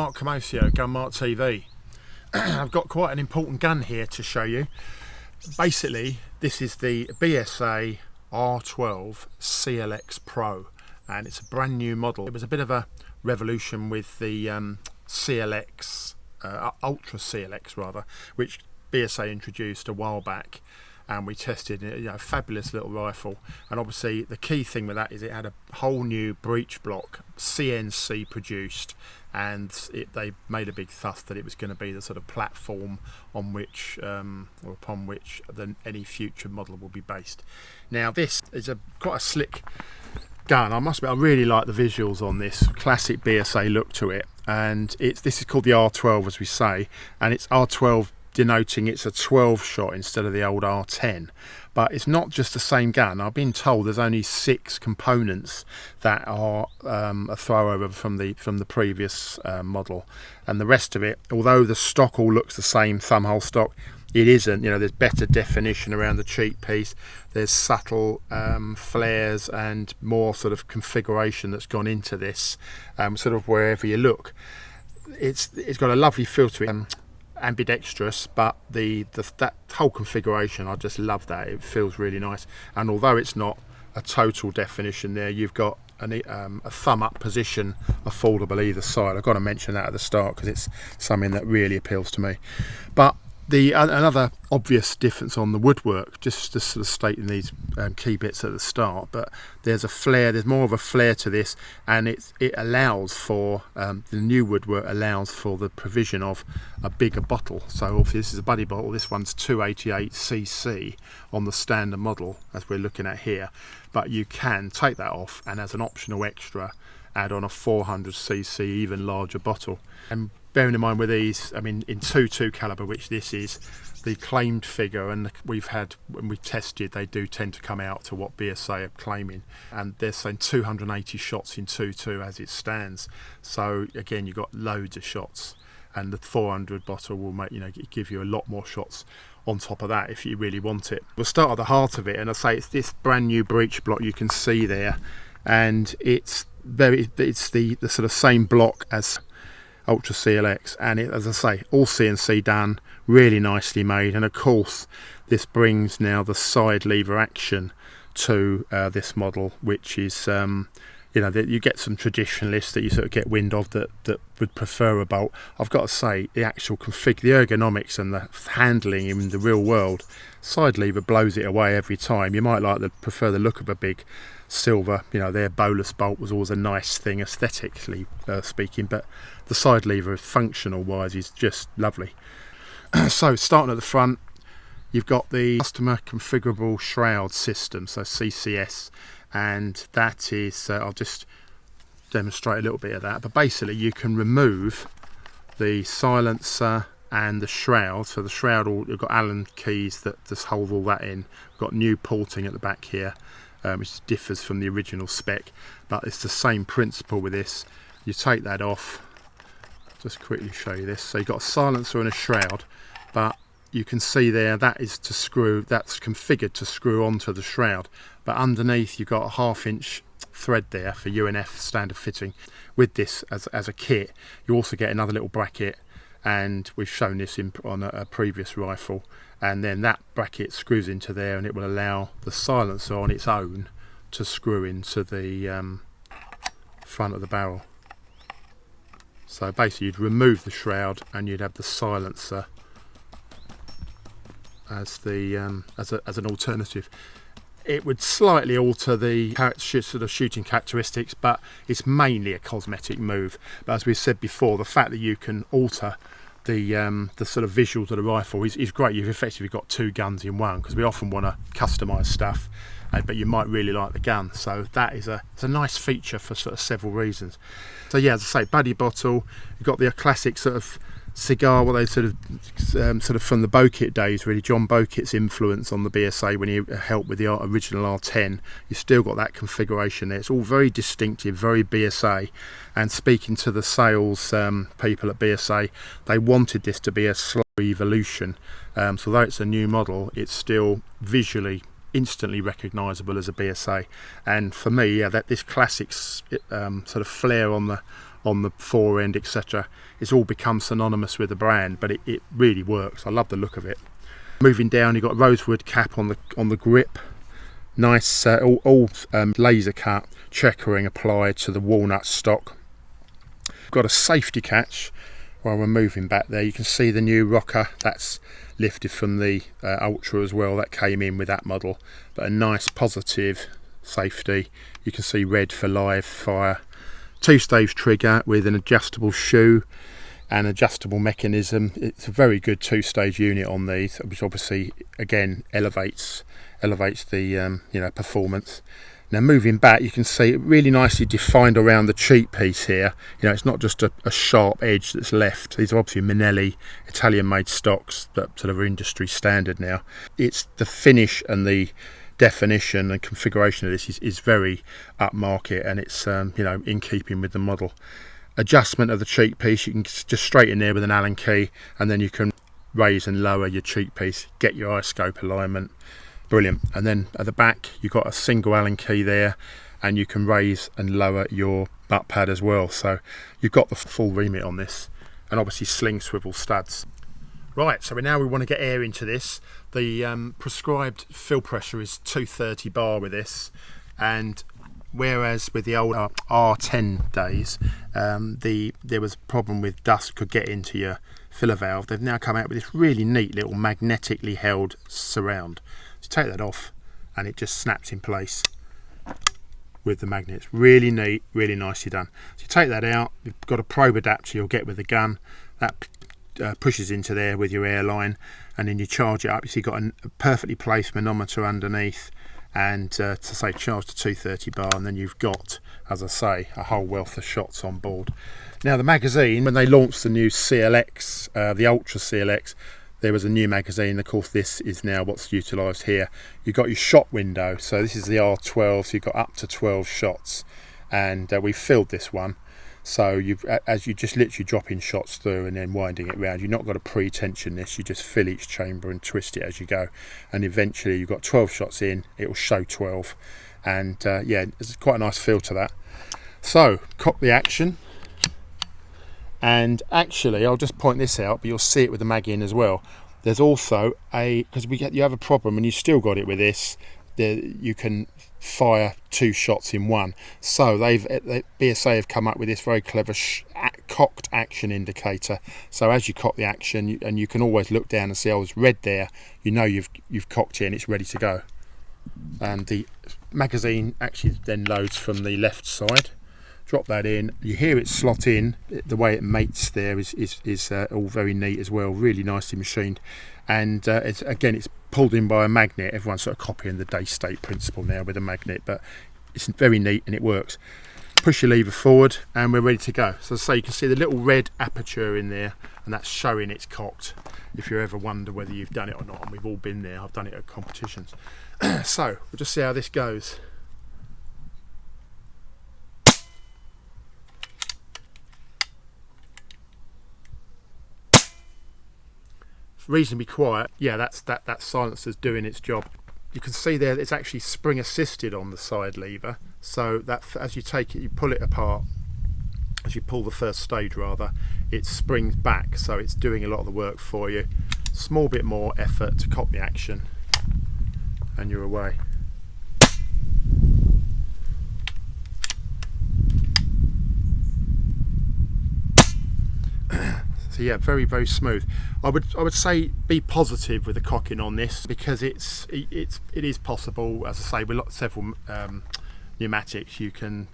Mark Camoccio, Gun Mart TV. I've got quite an important gun here to show you. Basically, this is the BSA R12 CLX Pro, and it's a brand new model. It was a bit of a revolution with the CLX, Ultra CLX rather, which BSA introduced a while back, and we tested it. You know, fabulous little rifle. And obviously the key thing with that is it had a whole new breech block, CNC produced, and they made a big fuss that it was going to be the sort of platform on which or upon which any future model will be based. Now this is quite a slick gun. I must admit, I really like the visuals on this classic BSA look to it, and this is called the R12, as we say, and it's R12 denoting it's a 12 shot instead of the old R10. But it's not just the same gun. I've been told there's only 6 components that are a throw over from the previous model, and the rest of it, although the stock all looks the same, thumbhole stock, it isn't. You know, there's better definition around the cheek piece, there's subtle flares and more sort of configuration that's gone into this, sort of wherever you look. It's got a lovely feel to it, ambidextrous, but that whole configuration, I just love that. It feels really nice, and although it's not a total definition there, you've got a thumb up position affordable either side. I've got to mention that at the start because it's something that really appeals to me. But another obvious difference on the woodwork, just to sort of state in these key bits at the start, but there's a flare, there's more of a flare to this, and it allows for, the new woodwork allows for the provision of a bigger bottle. So obviously this is a buddy bottle, this one's 288cc on the standard model as we're looking at here, but you can take that off and as an optional extra add on a 400cc even larger bottle. And bearing in mind with these, I mean, in 2.2 caliber, which this is, the claimed figure, and we've had, when we tested, they do tend to come out to what BSA are claiming, and they're saying 280 shots in 2.2 as it stands. So again, you've got loads of shots, and the 400 bottle will make, you know, give you a lot more shots on top of that if you really want it. We'll start at the heart of it, and I say it's this brand new breech block you can see there, and it's the sort of same block as Ultra CLX, and as I say, all CNC done, really nicely made. And of course this brings now the side lever action to this model, which is you know, that you get some traditionalists that you sort of get wind of that would prefer a bolt. I've got to say, the actual config, the ergonomics and the handling in the real world, side lever blows it away every time. You might prefer the look of a big silver, you know, their bolus bolt was always a nice thing aesthetically speaking, but the side lever, functional wise, is just lovely. So starting at the front, you've got the customer configurable shroud system, so CCS, and that is, I'll just demonstrate a little bit of that, but basically you can remove the silencer and the shroud. So the shroud, you've got Allen keys that just hold all that in. We've got new porting at the back here, which differs from the original spec, but it's the same principle with this. You take that off, just quickly show you this. So you've got a silencer and a shroud, but you can see there that is to screw, that's configured to screw onto the shroud, but underneath you've got a 1/2 inch thread there for UNF standard fitting. With this as a kit, you also get another little bracket, and we've shown this on a previous rifle, and then that bracket screws into there, and it will allow the silencer on its own to screw into the front of the barrel. So basically you'd remove the shroud and you'd have the silencer as an alternative. It would slightly alter the sort of shooting characteristics, but it's mainly a cosmetic move. But as we said before, the fact that you can alter the sort of visuals of the rifle is great. You've effectively got 2 guns in one, because we often want to customise stuff, but you might really like the gun. So that is it's a nice feature for sort of several reasons. So yeah, as I say, buddy bottle. You've got the classic sort of cigar, what they sort of from the Bokit days, really, John Bokit's influence on the BSA when he helped with the original R10. You've still got that configuration there. It's all very distinctive, very BSA. And speaking to the sales people at BSA, they wanted this to be a slow evolution. So although it's a new model, it's still visually instantly recognisable as a BSA. And for me, yeah, that this classic sort of flare on on the fore end, etc. It's all become synonymous with the brand, but it really works. I love the look of it. Moving down, you've got a rosewood cap on the grip. Nice, all laser cut checkering applied to the walnut stock. Got a safety catch while we're moving back there. You can see the new rocker that's lifted from the Ultra as well. That came in with that model, but a nice positive safety. You can see red for live fire. 2-stage trigger with an adjustable shoe and adjustable mechanism. It's a very good 2-stage unit on these, which obviously again elevates the performance. Now moving back, you can see it really nicely defined around the cheek piece here. It's not just a sharp edge that's left. These are obviously Minelli Italian-made stocks that sort of are industry standard now. It's the finish and the definition and configuration of this is very upmarket, and it's in keeping with the model. Adjustment of the cheek piece, you can just straight in there with an Allen key, and then you can raise and lower your cheek piece, get your eye scope alignment. Brilliant. And then at the back you've got a single Allen key there, and you can raise and lower your butt pad as well. So you've got the full remit on this, and obviously sling swivel studs. Right, so we want to get air into this. The prescribed fill pressure is 230 bar with this, and whereas with the old R10 days there was a problem with dust could get into your filler valve, they've now come out with this really neat little magnetically held surround. So take that off and it just snaps in place with the magnets. Really neat, really nicely done. So you take that out, you've got a probe adapter you'll get with the gun that pushes into there with your airline, and then you charge it up. You see you've got a perfectly placed manometer underneath, and to say charge to 230 bar, and then you've got, as I say, a whole wealth of shots on board. Now the magazine, when they launched the new CLX, the Ultra CLX, there was a new magazine. Of course this is now what's utilised here. You've got your shot window, so this is the R12, so you've got up to 12 shots, and we filled this one. So as you just literally dropping shots through and then winding it round, you've not got to pre-tension this, you just fill each chamber and twist it as you go, and eventually you've got 12 shots in, it will show 12, and yeah, there's quite a nice feel to that. So cock the action, and actually I'll just point this out, but you'll see it with the mag in as well. There's also because you have a problem and you still got it with this, you can fire 2 shots in one. So BSA have come up with this very clever cocked action indicator. So as you cock the action, and you can always look down and see, oh, it's red there, you've cocked it and it's ready to go. And the magazine actually then loads from the left side. Drop that in, you hear it slot in, the way it mates there is all very neat as well, really nicely machined. And it's pulled in by a magnet. Everyone's sort of copying the day state principle now with a magnet, but it's very neat and it works. Push your lever forward and we're ready to go. So as I say, you can see the little red aperture in there, and that's showing it's cocked, if you ever wonder whether you've done it or not, and we've all been there. I've done it at competitions. So we'll just see how this goes. Reasonably quiet. Yeah, that silencer's doing its job. You can see there it's actually spring assisted on the side lever, so that as you take it, you pull it apart, as you pull the first stage rather, it springs back, so it's doing a lot of the work for you. Small bit more effort to cock the action and you're away. So yeah, very, very smooth. I would say be positive with the cocking on this, because it is possible, as I say, with several pneumatics, you can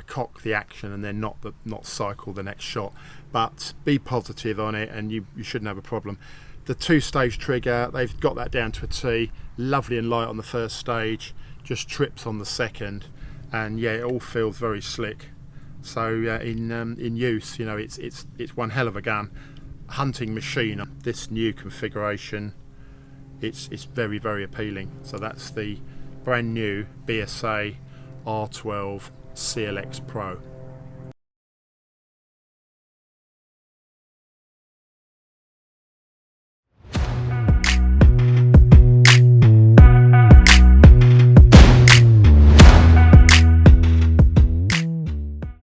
cock the action and then not cycle the next shot. But be positive on it, and you shouldn't have a problem. The 2-stage trigger, they've got that down to a T. Lovely and light on the first stage, just trips on the second, and yeah, it all feels very slick. So in use, it's one hell of a gun. Hunting machine. This new configuration, it's very, very appealing. So that's the brand new BSA R12 CLX Pro.